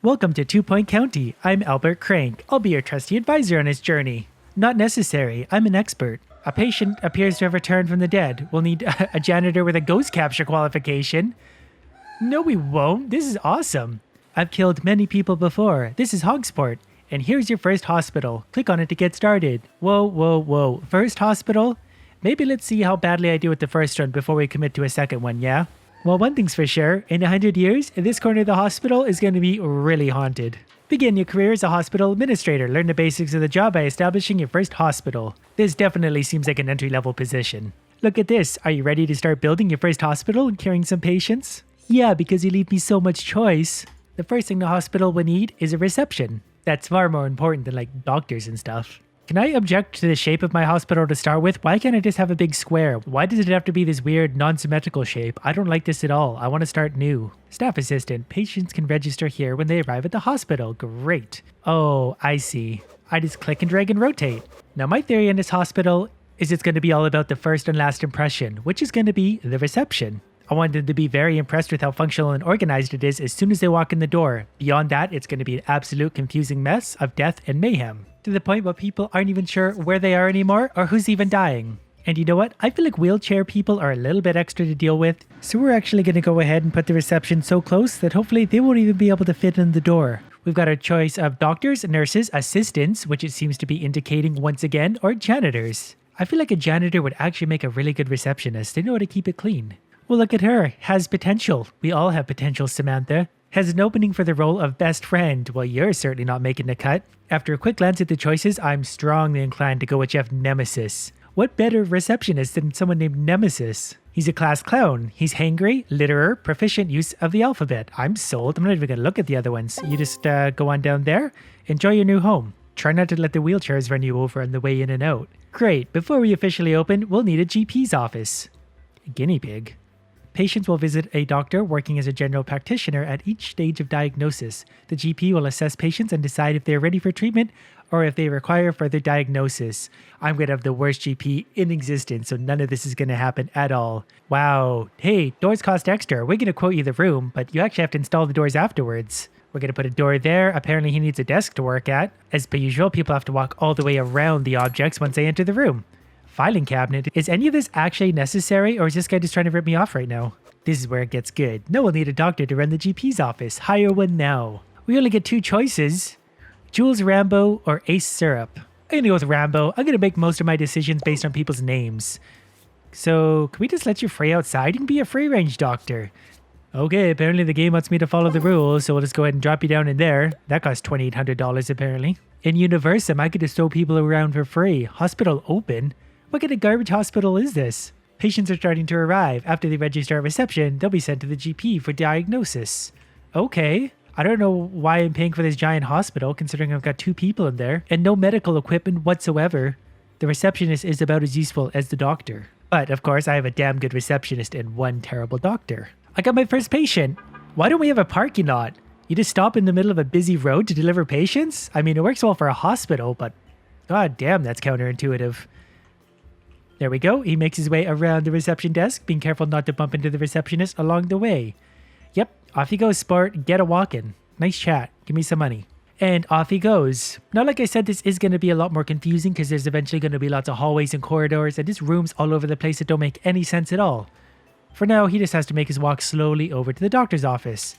Welcome to 2 Point County. I'm Albert Crank. I'll be your trusty advisor on his journey. Not necessary. I'm an expert. A patient appears to have returned from the dead. We'll need a janitor with a ghost capture qualification. No, we won't. This is awesome. I've killed many people before. This is Hogsport. And here's your first hospital. Click on it to get started. Whoa, whoa, whoa. First hospital? Maybe let's see how badly I do with the first one before we commit to a second one, yeah? Well, one thing's for sure, in 100 years, this corner of the hospital is going to be really haunted. Begin your career as a hospital administrator. Learn the basics of the job by establishing your first hospital. This definitely seems like an entry-level position. Look at this. Are you ready to start building your first hospital and curing some patients? Yeah, because you leave me so much choice. The first thing the hospital will need is a reception. That's far more important than like doctors and stuff. Can I object to the shape of my hospital to start with? Why can't I just have a big square? Why does it have to be this weird non-symmetrical shape? I don't like this at all. I want to start new. Staff assistant. Patients can register here when they arrive at the hospital. Great. Oh, I see. I just click and drag and rotate. Now my theory in this hospital is it's going to be all about the first and last impression, which is going to be the reception. I want them to be very impressed with how functional and organized it is as soon as they walk in the door. Beyond that, it's going to be an absolute confusing mess of death and mayhem. To the point where people aren't even sure where they are anymore or who's even dying. And you know what? I feel like wheelchair people are a little bit extra to deal with. So we're actually going to go ahead and put the reception so close that hopefully they won't even be able to fit in the door. We've got our choice of doctors, nurses, assistants, which it seems to be indicating once again, or janitors. I feel like a janitor would actually make a really good receptionist. They know how to keep it clean. Well, look at her. Has potential. We all have potential, Samantha. Has an opening for the role of best friend. Well, you're certainly not making the cut. After a quick glance at the choices, I'm strongly inclined to go with Jeff Nemesis. What better receptionist than someone named Nemesis? He's a class clown. He's hangry, litterer, proficient use of the alphabet. I'm sold. I'm not even going to look at the other ones. You just go on down there. Enjoy your new home. Try not to let the wheelchairs run you over on the way in and out. Great. Before we officially open, we'll need a GP's office. A guinea pig. Patients will visit a doctor working as a general practitioner at each stage of diagnosis. The GP will assess patients and decide if they are ready for treatment or if they require further diagnosis. I'm going to have the worst GP in existence, so none of this is going to happen at all. Wow. Hey, doors cost extra. We're going to quote you the room, but you actually have to install the doors afterwards. We're going to put a door there. Apparently he needs a desk to work at. As per usual, people have to walk all the way around the objects once they enter the room. Filing cabinet. Is any of this actually necessary, or is this guy just trying to rip me off right now? This is where it gets good. No one need a doctor to run the GP's office. Hire one now. We only get two choices. Jules Rambo or Ace Syrup. I'm gonna go with Rambo. I'm gonna make most of my decisions based on people's names. So, can we just let you free outside? You can be a free-range doctor. Okay, apparently the game wants me to follow the rules, so we'll just go ahead and drop you down in there. That costs $2,800 apparently. In Universum, I could just throw people around for free. Hospital open? What kind of garbage hospital is this? Patients are starting to arrive. After they register at reception, they'll be sent to the GP for diagnosis. Okay. I don't know why I'm paying for this giant hospital, considering I've got two people in there, and no medical equipment whatsoever. The receptionist is about as useful as the doctor. But, of course, I have a damn good receptionist and one terrible doctor. I got my first patient. Why don't we have a parking lot? You just stop in the middle of a busy road to deliver patients? I mean, it works well for a hospital, but god damn, that's counterintuitive. There we go. He makes his way around the reception desk, being careful not to bump into the receptionist along the way. Yep, off he goes, sport. Get a walk-in. Nice chat. Give me some money. And off he goes. Now, like I said, this is going to be a lot more confusing because there's eventually going to be lots of hallways and corridors and just rooms all over the place that don't make any sense at all. For now, he just has to make his walk slowly over to the doctor's office.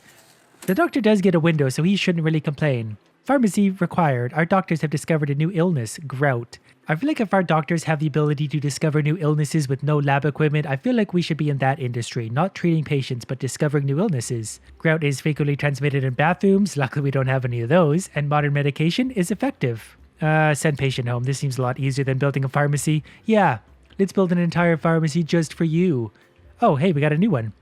The doctor does get a window, so he shouldn't really complain. Pharmacy required. Our doctors have discovered a new illness, grout. I feel like if our doctors have the ability to discover new illnesses with no lab equipment, I feel like we should be in that industry, not treating patients, but discovering new illnesses. Grout is frequently transmitted in bathrooms, luckily we don't have any of those, and modern medication is effective. Send patient home. This seems a lot easier than building a pharmacy. Yeah, let's build an entire pharmacy just for you. Oh, hey, we got a new one.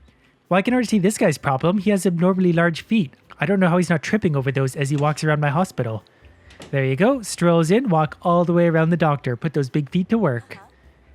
Well, I can already see this guy's problem. He has abnormally large feet. I don't know how he's not tripping over those as he walks around my hospital. There you go. Strolls in, walk all the way around the doctor. Put those big feet to work.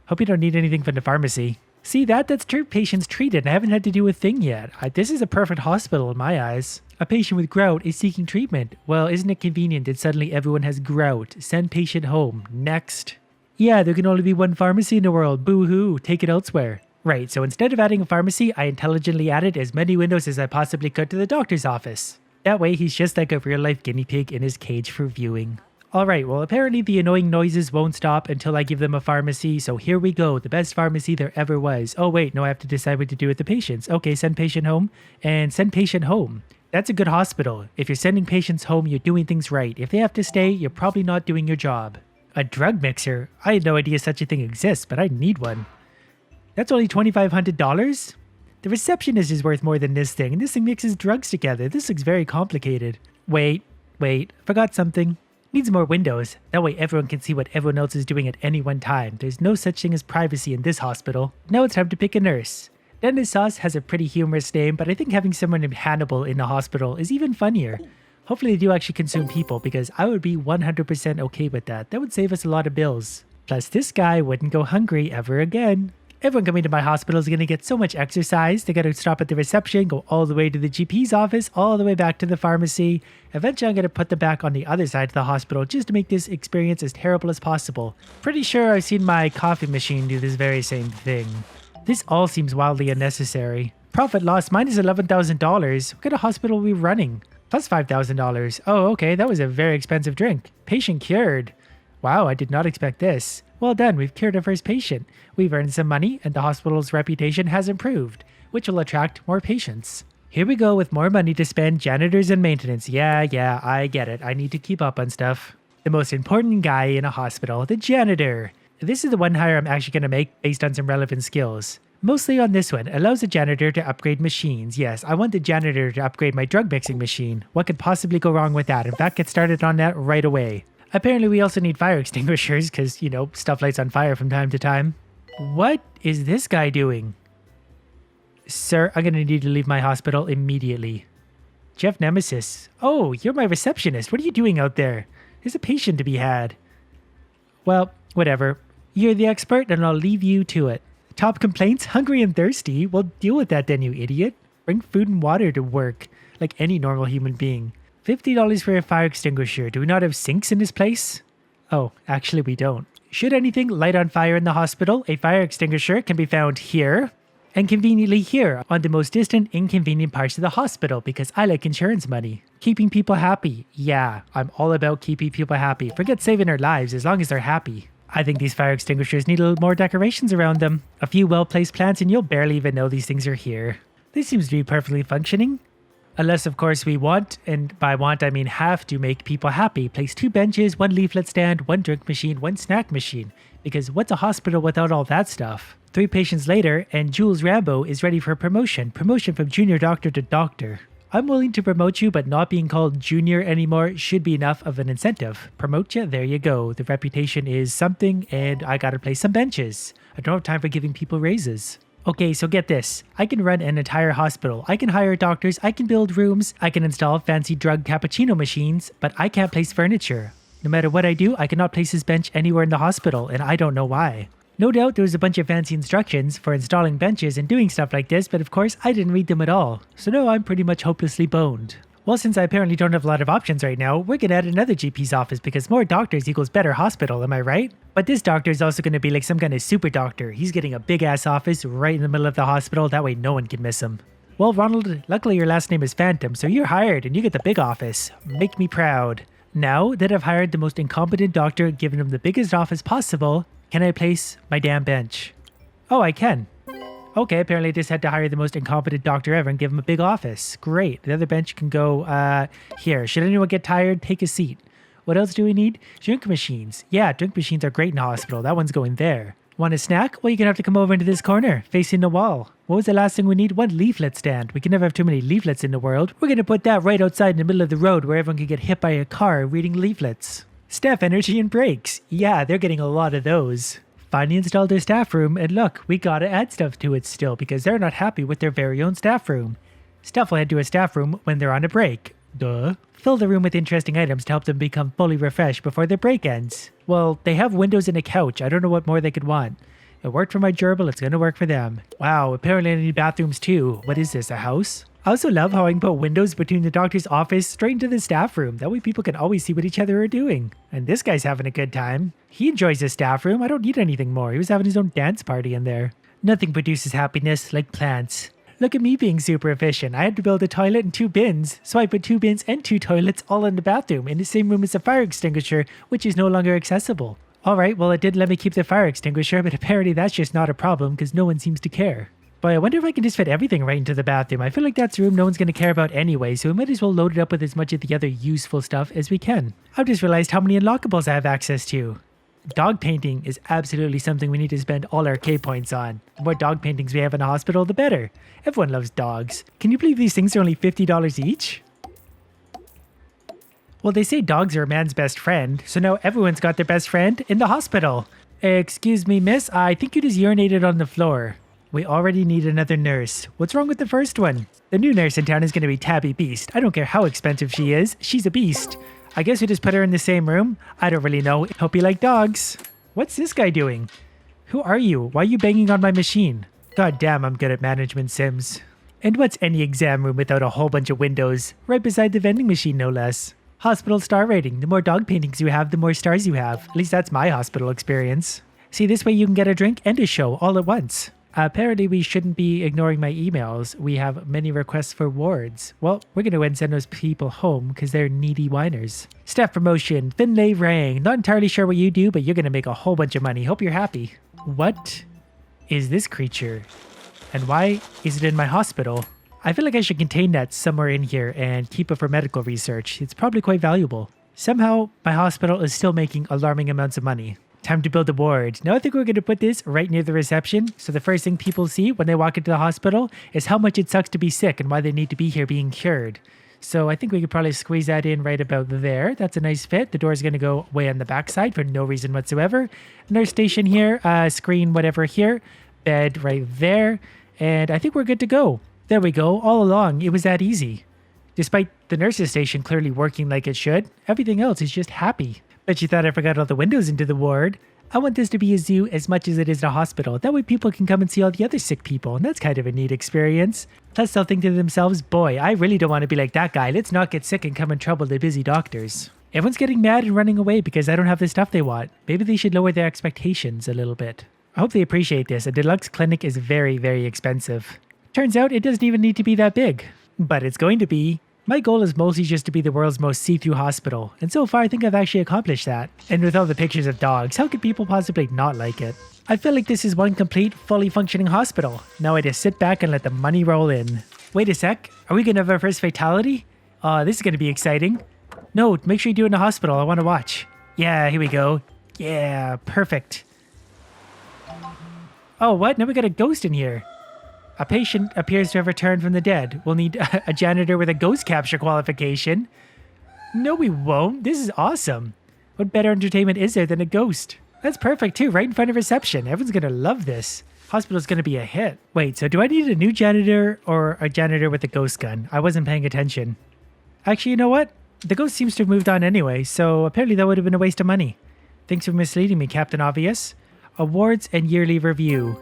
Hope you don't need anything from the pharmacy. See that? That's true. Patients treated. I haven't had to do a thing yet. This is a perfect hospital in my eyes. A patient with grout is seeking treatment. Well, isn't it convenient that suddenly everyone has grout? Send patient home. Next. Yeah, there can only be one pharmacy in the world. Boo-hoo. Take it elsewhere. Right, so instead of adding a pharmacy, I intelligently added as many windows as I possibly could to the doctor's office. That way he's just like a real life guinea pig in his cage for viewing. Alright, well apparently the annoying noises won't stop until I give them a pharmacy, so here we go, the best pharmacy there ever was. Oh wait, no, I have to decide what to do with the patients. Okay, send patient home, and send patient home. That's a good hospital. If you're sending patients home, you're doing things right. If they have to stay, you're probably not doing your job. A drug mixer? I had no idea such a thing exists, but I need one. That's only $2,500? The receptionist is worth more than this thing, and this thing mixes drugs together. This looks very complicated. Wait, forgot something. Needs more windows. That way everyone can see what everyone else is doing at any one time. There's no such thing as privacy in this hospital. Now it's time to pick a nurse. Dentist Sauce has a pretty humorous name, but I think having someone named Hannibal in the hospital is even funnier. Hopefully they do actually consume people, because I would be 100% okay with that. That would save us a lot of bills. Plus this guy wouldn't go hungry ever again. Everyone coming to my hospital is going to get so much exercise. They got to stop at the reception, go all the way to the GP's office, all the way back to the pharmacy. Eventually, I'm going to put them back on the other side of the hospital just to make this experience as terrible as possible. Pretty sure I've seen my coffee machine do this very same thing. This all seems wildly unnecessary. Profit loss minus $11,000. What kind of hospital are we running? Plus $5,000. Oh, okay, that was a very expensive drink. Patient cured. Wow, I did not expect this. Well done, we've cured our first patient. We've earned some money, and the hospital's reputation has improved, which will attract more patients. Here we go with more money to spend, janitors and maintenance. Yeah, I get it. I need to keep up on stuff. The most important guy in a hospital, the janitor. This is the one hire I'm actually going to make based on some relevant skills. Mostly on this one, allows the janitor to upgrade machines. Yes, I want the janitor to upgrade my drug mixing machine. What could possibly go wrong with that? In fact, get started on that right away. Apparently we also need fire extinguishers because, you know, stuff lights on fire from time to time. What is this guy doing? Sir, I'm going to need to leave my hospital immediately. Jeff Nemesis. Oh, you're my receptionist. What are you doing out there? There's a patient to be had. Well, whatever. You're the expert and I'll leave you to it. Top complaints? Hungry and thirsty? Well, deal with that then, you idiot. Bring food and water to work, like any normal human being. $50 for a fire extinguisher. Do we not have sinks in this place? Oh, actually we don't. Should anything light on fire in the hospital, a fire extinguisher can be found here, and conveniently here on the most distant, inconvenient parts of the hospital because I like insurance money. Keeping people happy. Yeah, I'm all about keeping people happy. Forget saving their lives as long as they're happy. I think these fire extinguishers need a little more decorations around them. A few well-placed plants and you'll barely even know these things are here. This seems to be perfectly functioning. Unless, of course, we want, and by want I mean have to make people happy. Place 2 benches, 1 leaflet stand, 1 drink machine, 1 snack machine. Because what's a hospital without all that stuff? 3 patients later, and Jules Rambo is ready for promotion. Promotion from junior doctor to doctor. I'm willing to promote you, but not being called junior anymore should be enough of an incentive. Promote you, there you go. The reputation is something, and I gotta place some benches. I don't have time for giving people raises. Okay, so get this. I can run an entire hospital. I can hire doctors, I can build rooms, I can install fancy drug cappuccino machines, but I can't place furniture. No matter what I do, I cannot place this bench anywhere in the hospital, and I don't know why. No doubt there was a bunch of fancy instructions for installing benches and doing stuff like this, but of course I didn't read them at all. So no, I'm pretty much hopelessly boned. Well, since I apparently don't have a lot of options right now, we're gonna add another GP's office because more doctors equals better hospital, am I right? But this doctor is also gonna be like some kind of super doctor. He's getting a big ass office right in the middle of the hospital, that way no one can miss him. Well, Ronald, luckily your last name is Phantom, so you're hired and you get the big office. Make me proud. Now that I've hired the most incompetent doctor, given him the biggest office possible, can I place my damn bench? Oh, I can. Okay, apparently I just had to hire the most incompetent doctor ever and give him a big office. Great. The other bench can go here. Should anyone get tired, take a seat. What else do we need? Drink machines. Yeah, drink machines are great in the hospital. That one's going there. Want a snack? Well, you're going to have to come over into this corner, facing the wall. What was the last thing we need? 1 leaflet stand. We can never have too many leaflets in the world. We're going to put that right outside in the middle of the road where everyone can get hit by a car reading leaflets. Staff energy and breaks. Yeah, they're getting a lot of those. Finally installed their staff room, and look, we gotta add stuff to it still because they're not happy with their very own staff room. Staff will head to a staff room when they're on a break. Duh. Fill the room with interesting items to help them become fully refreshed before their break ends. Well, they have windows and a couch. I don't know what more they could want. It worked for my gerbil, it's gonna work for them. Wow, apparently I need bathrooms too. What is this, a house? I also love how I can put windows between the doctor's office straight into the staff room. That way people can always see what each other are doing. And this guy's having a good time. He enjoys his staff room. I don't need anything more. He was having his own dance party in there. Nothing produces happiness like plants. Look at me being super efficient. I had to build a toilet and 2 bins, so I put 2 bins and 2 toilets all in the bathroom in the same room as a fire extinguisher, which is no longer accessible. Alright, well it did let me keep the fire extinguisher, but apparently that's just not a problem because no one seems to care. But I wonder if I can just fit everything right into the bathroom. I feel like that's a room no one's going to care about anyway, so we might as well load it up with as much of the other useful stuff as we can. I've just realized how many unlockables I have access to. Dog painting is absolutely something we need to spend all our K points on. The more dog paintings we have in a hospital, the better. Everyone loves dogs. Can you believe these things are only $50 each? Well, they say dogs are a man's best friend, so now everyone's got their best friend in the hospital. Excuse me, miss, I think you just urinated on the floor. We already need another nurse. What's wrong with the first one? The new nurse in town is going to be Tabby Beast. I don't care how expensive she is. She's a beast. I guess we just put her in the same room. I don't really know. Hope you like dogs. What's this guy doing? Who are you? Why are you banging on my machine? God damn, I'm good at management sims. And what's any exam room without a whole bunch of windows? Right beside the vending machine, no less. Hospital star rating. The more dog paintings you have, the more stars you have. At least that's my hospital experience. See, this way you can get a drink and a show all at once. Apparently we shouldn't be ignoring my emails. We have many requests for wards. Well, we're going to go ahead and send those people home because they're needy whiners. Staff promotion, Finlay Rang. Not entirely sure what you do, but you're going to make a whole bunch of money. Hope you're happy. What is this creature? And why is it in my hospital? I feel like I should contain that somewhere in here and keep it for medical research. It's probably quite valuable. Somehow, my hospital is still making alarming amounts of money. Time to build a ward. Now I think we're going to put this right near the reception. So the first thing people see when they walk into the hospital is how much it sucks to be sick and why they need to be here being cured. So I think we could probably squeeze that in right about there. That's a nice fit. The door is going to go way on the back side for no reason whatsoever. Nurse station here, screen whatever here, bed right there. And I think we're good to go. There we go. All along, it was that easy. Despite the nurse's station clearly working like it should, everything else is just happy. Bet you thought I forgot all the windows into the ward. I want this to be a zoo as much as it is a hospital. That way people can come and see all the other sick people, and that's kind of a neat experience. Plus they'll think to themselves, boy, I really don't want to be like that guy. Let's not get sick and come and trouble the busy doctors. Everyone's getting mad and running away because I don't have the stuff they want. Maybe they should lower their expectations a little bit. I hope they appreciate this. A deluxe clinic is very, very expensive. Turns out it doesn't even need to be that big, but it's going to be. My goal is mostly just to be the world's most see-through hospital, and so far I think I've actually accomplished that. And with all the pictures of dogs, how could people possibly not like it? I feel like this is one complete, fully functioning hospital. Now I just sit back and let the money roll in. Wait a sec, are we gonna have our first fatality? This is gonna be exciting. No, make sure you do it in the hospital, I wanna watch. Yeah, here we go. Yeah, perfect. Oh, what? Now we got a ghost in here. A patient appears to have returned from the dead. We'll need a janitor with a ghost capture qualification. No, we won't. This is awesome. What better entertainment is there than a ghost? That's perfect too, right in front of reception. Everyone's gonna love this. Hospital's gonna be a hit. Wait, so do I need a new janitor or a janitor with a ghost gun? I wasn't paying attention. Actually, you know what? The ghost seems to have moved on anyway, so apparently that would have been a waste of money. Thanks for misleading me, Captain Obvious. Awards and yearly review.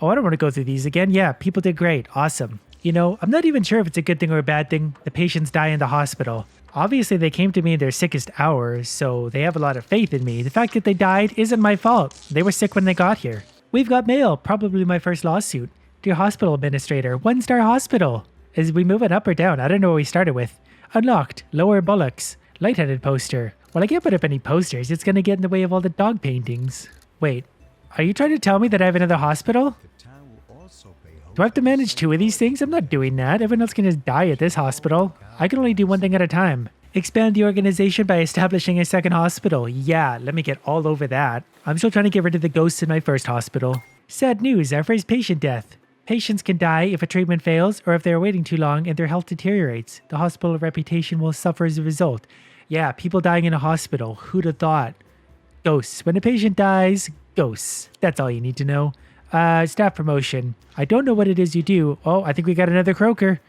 Oh, I don't want to go through these again. Yeah, people did great. Awesome. You know, I'm not even sure if it's a good thing or a bad thing. The patients die in the hospital. Obviously, they came to me in their sickest hours, so they have a lot of faith in me. The fact that they died isn't my fault. They were sick when they got here. We've got mail. Probably my first lawsuit. Dear Hospital Administrator, 1-star hospital. Is we moving up or down? I don't know what we started with. Unlocked. Lower bullocks. Lightheaded poster. Well, I can't put up any posters. It's going to get in the way of all the dog paintings. Wait, are you trying to tell me that I have another hospital? Do I have to manage 2 of these things? I'm not doing that. Everyone else can just die at this hospital. I can only do one thing at a time. Expand the organization by establishing a second hospital. Yeah, let me get all over that. I'm still trying to get rid of the ghosts in my first hospital. Sad news, our first patient death. Patients can die if a treatment fails or if they are waiting too long and their health deteriorates. The hospital reputation will suffer as a result. Yeah, people dying in a hospital. Who'd have thought? Ghosts. When a patient dies, ghosts. That's all you need to know. Staff promotion. I don't know what it is you do. Oh, I think we got another croaker.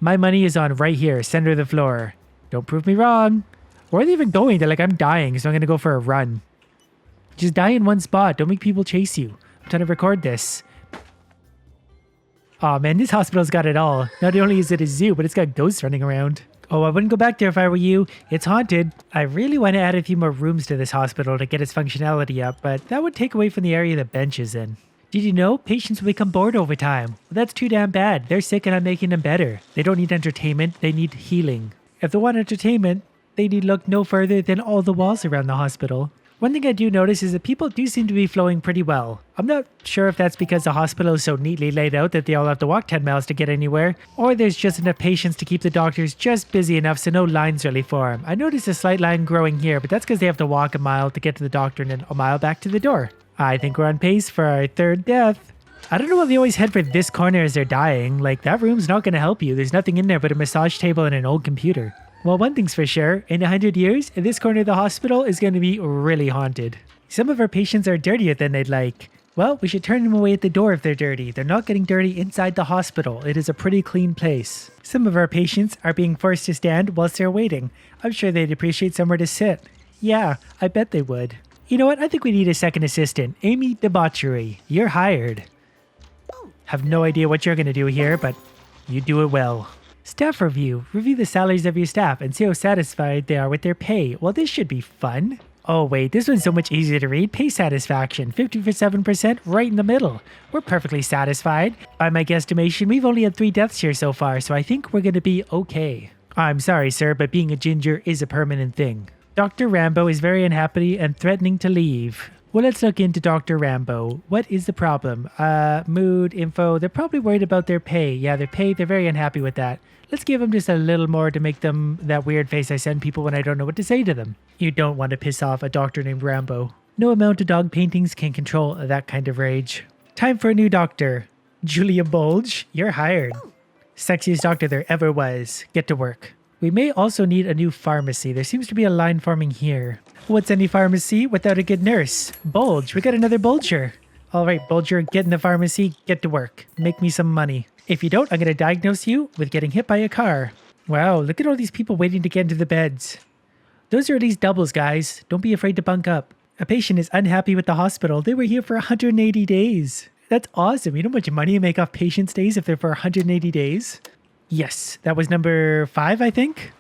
My money is on right here, center of the floor. Don't prove me wrong. Where are they even going? They're like, I'm dying, so I'm going to go for a run. Just die in one spot. Don't make people chase you. I'm trying to record this. Oh man, this hospital's got it all. Not only is it a zoo, but it's got ghosts running around. Oh, I wouldn't go back there if I were you. It's haunted. I really want to add a few more rooms to this hospital to get its functionality up, but that would take away from the area the bench is in. Did you know patients will become bored over time? Well, that's too damn bad. They're sick and I'm making them better. They don't need entertainment, they need healing. If they want entertainment, they need look no further than all the walls around the hospital. One thing I do notice is that people do seem to be flowing pretty well. I'm not sure if that's because the hospital is so neatly laid out that they all have to walk 10 miles to get anywhere, or there's just enough patients to keep the doctors just busy enough so no lines really form. I noticed a slight line growing here, but that's because they have to walk a mile to get to the doctor and then a mile back to the door. I think we're on pace for our third death. I don't know why they always head for this corner as they're dying. Like, that room's not going to help you. There's nothing in there but a massage table and an old computer. Well, one thing's for sure, in 100 years, this corner of the hospital is going to be really haunted. Some of our patients are dirtier than they'd like. Well, we should turn them away at the door if they're dirty. They're not getting dirty inside the hospital. It is a pretty clean place. Some of our patients are being forced to stand whilst they're waiting. I'm sure they'd appreciate somewhere to sit. Yeah, I bet they would. You know what? I think we need a second assistant. Amy Debauchery. You're hired. Have no idea what you're going to do here, but you do it well. Staff review. Review the salaries of your staff and see how satisfied they are with their pay. Well, this should be fun. Oh wait, this one's so much easier to read. Pay satisfaction, 57% right in the middle. We're perfectly satisfied. By my guesstimation, we've only had 3 deaths here so far, so I think we're going to be okay. I'm sorry, sir, but being a ginger is a permanent thing. Dr. Rambo is very unhappy and threatening to leave. Well, let's look into Dr. Rambo. What is the problem? Mood, info. They're probably worried about their pay. Yeah, their pay, they're very unhappy with that. Let's give them just a little more to make them that weird face I send people when I don't know what to say to them. You don't want to piss off a doctor named Rambo. No amount of dog paintings can control that kind of rage. Time for a new doctor. Julia Bulge, you're hired. Sexiest doctor there ever was. Get to work. We may also need a new pharmacy. There seems to be a line forming here. What's any pharmacy without a good nurse? Bulge, we got another Bulger. All right, Bulger, get in the pharmacy, get to work. Make me some money. If you don't, I'm going to diagnose you with getting hit by a car. Wow, look at all these people waiting to get into the beds. Those are at least doubles, guys. Don't be afraid to bunk up. A patient is unhappy with the hospital. They were here for 180 days. That's awesome. You know how much money you make off patient stays if they're for 180 days? Yes, that was number 5, I think.